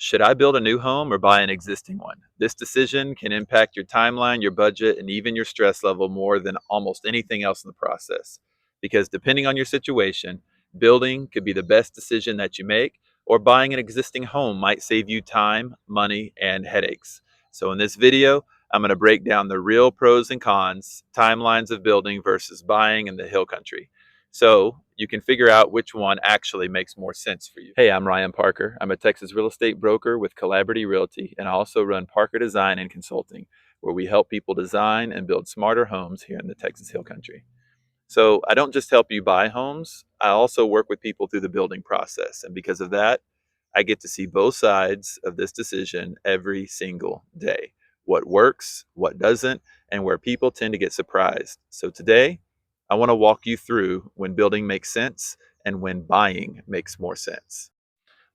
Should I build a new home or buy an existing one? This decision can impact your timeline, your budget, and even your stress level more than almost anything else in the process. Because depending on your situation, building could be the best decision that you make, or buying an existing home might save you time, money, and headaches. So, in this video, I'm going to break down the real pros and cons, timelines of building versus buying in the hill country, so you can figure out which one actually makes more sense for you. Hey, I'm Ryan Parker. I'm a Texas real estate broker with Collaborative Realty, and I also run Parker Design and Consulting, where we help people design and build smarter homes here in the Texas Hill Country. So I don't just help you buy homes, I also work with people through the building process. And because of that, I get to see both sides of this decision every single day: what works, what doesn't, and where people tend to get surprised. So today, I want to walk you through when building makes sense and when buying makes more sense.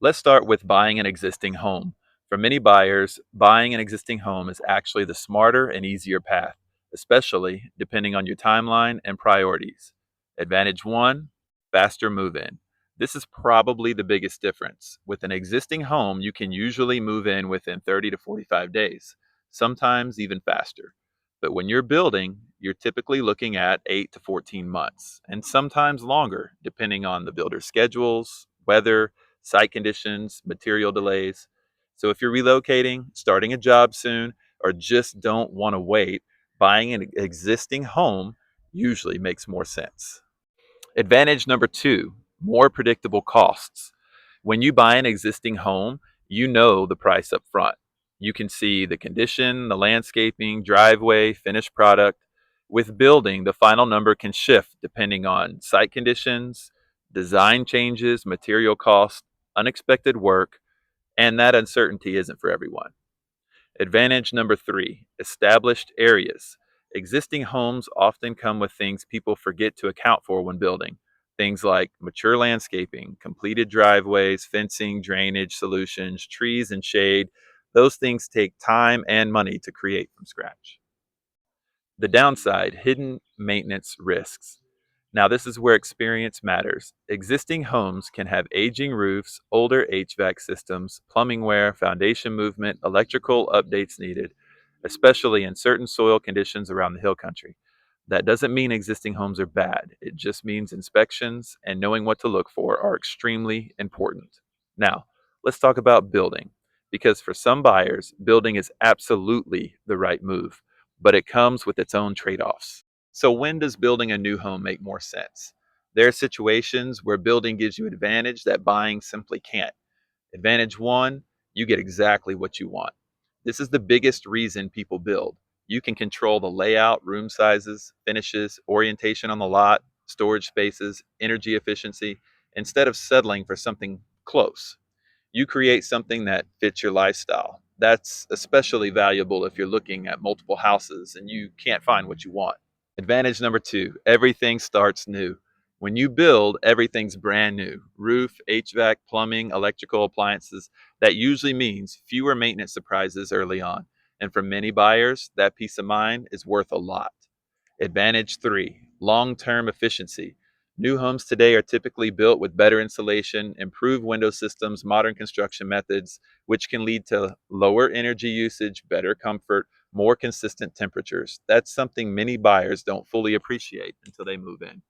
Let's start with buying an existing home. For many buyers, buying an existing home is actually the smarter and easier path, especially depending on your timeline and priorities. Advantage one: faster move in. This is probably the biggest difference. With an existing home, you can usually move in within 30 to 45 days, sometimes even faster. But when you're building, you're typically looking at 8 to 14 months, and sometimes longer, depending on the builder's schedules, weather, site conditions, material delays. So if you're relocating, starting a job soon, or just don't want to wait, buying an existing home usually makes more sense. Advantage number two: more predictable costs. When you buy an existing home, you know the price up front. You can see the condition, the landscaping, driveway, finished product. With building, the final number can shift depending on site conditions, design changes, material costs, unexpected work, and that uncertainty isn't for everyone. Advantage number three: established areas. Existing homes often come with things people forget to account for when building. Things like mature landscaping, completed driveways, fencing, drainage solutions, trees, and shade. Those things take time and money to create from scratch. The downside: hidden maintenance risks. Now, this is where experience matters. Existing homes can have aging roofs, older HVAC systems, plumbing wear, foundation movement, electrical updates needed, especially in certain soil conditions around the hill country. That doesn't mean existing homes are bad. It just means inspections and knowing what to look for are extremely important. Now, let's talk about building, because for some buyers, building is absolutely the right move, but it comes with its own trade offs. So, when does building a new home make more sense? There are situations where building gives you advantage that buying simply can't. Advantage one: you get exactly what you want. This is the biggest reason people build. You can control the layout, room sizes, finishes, orientation on the lot, storage spaces, energy efficiency, instead of settling for something close. You create something that fits your lifestyle. That's especially valuable if you're looking at multiple houses and you can't find what you want. Advantage number two: everything starts new. When you build, everything's brand new: roof, HVAC, plumbing, electrical appliances. That usually means fewer maintenance surprises early on. And for many buyers, that peace of mind is worth a lot. Advantage three: long term efficiency. New homes today are typically built with better insulation, improved window systems, modern construction methods, which can lead to lower energy usage, better comfort, more consistent temperatures. That's something many buyers don't fully appreciate until they move in.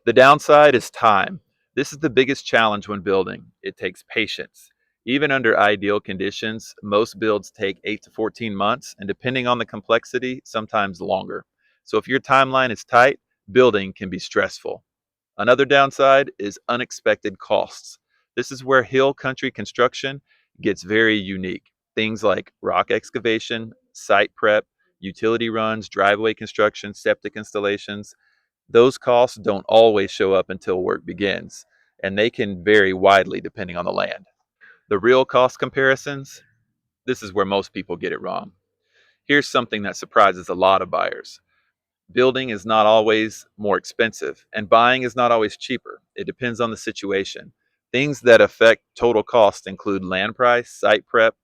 The downside is time. This is the biggest challenge when building. It takes patience. Even under ideal conditions, most builds take 8 to 14 months, and depending on the complexity, sometimes longer. So if your timeline is tight, building can be stressful. Another downside is unexpected costs. This is where hill country construction gets very unique. Things like rock excavation, site prep, utility runs, driveway construction, septic installations. Those costs don't always show up until work begins, and they can vary widely depending on the land. The real cost comparisons: this is where most people get it wrong. Here's something that surprises a lot of buyers: building is not always more expensive, and buying is not always cheaper. It depends on the situation. Things that affect total cost include land price, site prep,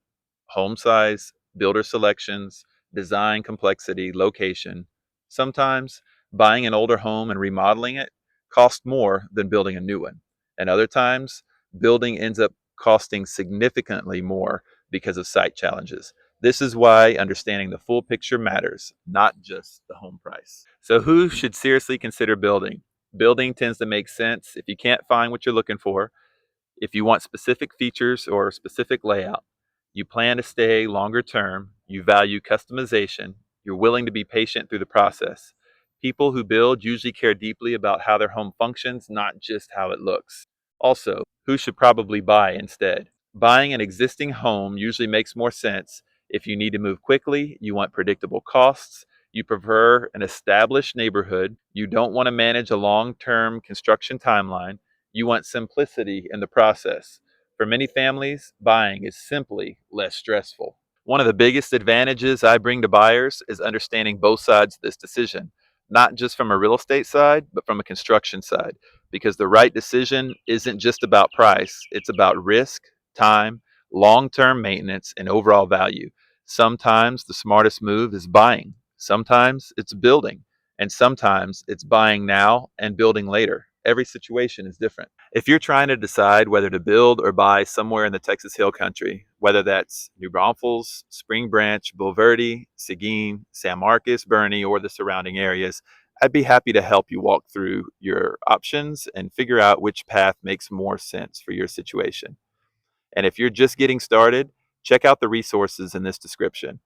home size, builder selections, design complexity, location. Sometimes buying an older home and remodeling it costs more than building a new one. And other times, building ends up costing significantly more because of site challenges. This is why understanding the full picture matters, not just the home price. So, who should seriously consider building? Building tends to make sense if you can't find what you're looking for, if you want specific features or specific layout, you plan to stay longer term, you value customization, you're willing to be patient through the process. People who build usually care deeply about how their home functions, not just how it looks. Also, who should probably buy instead? Buying an existing home usually makes more sense if you need to move quickly, you want predictable costs, you prefer an established neighborhood, you don't want to manage a long term construction timeline, you want simplicity in the process. For many families, buying is simply less stressful. One of the biggest advantages I bring to buyers is understanding both sides of this decision, not just from a real estate side, but from a construction side, because the right decision isn't just about price, it's about risk, time, long term maintenance, and overall value. Sometimes the smartest move is buying, sometimes it's building, and sometimes it's buying now and building later. Every situation is different. If you're trying to decide whether to build or buy somewhere in the Texas Hill Country, whether that's New Braunfels, Spring Branch, Bulverde, Seguin, San Marcos, Bernie, or the surrounding areas, I'd be happy to help you walk through your options and figure out which path makes more sense for your situation. And if you're just getting started, check out the resources in this description.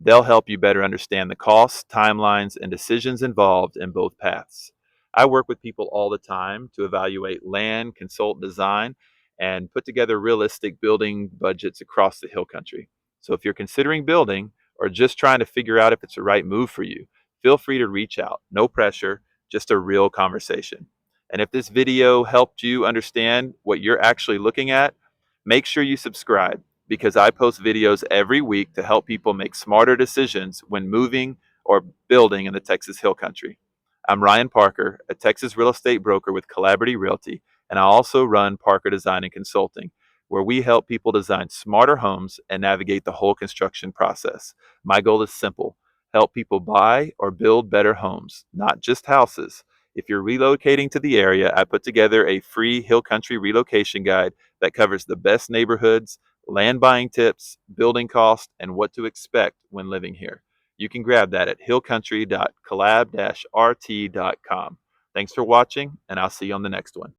They'll help you better understand the costs, timelines, and decisions involved in both paths. I work with people all the time to evaluate land, consult design, and put together realistic building budgets across the Hill Country. So if you're considering building or just trying to figure out if it's the right move for you, feel free to reach out. No pressure, just a real conversation. And if this video helped you understand what you're actually looking at, make sure you subscribe because I post videos every week to help people make smarter decisions when moving or building in the Texas Hill Country. I'm Ryan Parker, a Texas real estate broker with Collaborative Realty, and I also run Parker Design and Consulting, where we help people design smarter homes and navigate the whole construction process. My goal is simple: help people buy or build better homes, not just houses. If you're relocating to the area, I put together a free Hill Country relocation guide that covers the best neighborhoods, land buying tips, building costs, and what to expect when living here. You can grab that at hillcountry.collab-rt.com. Thanks for watching, and I'll see you on the next one.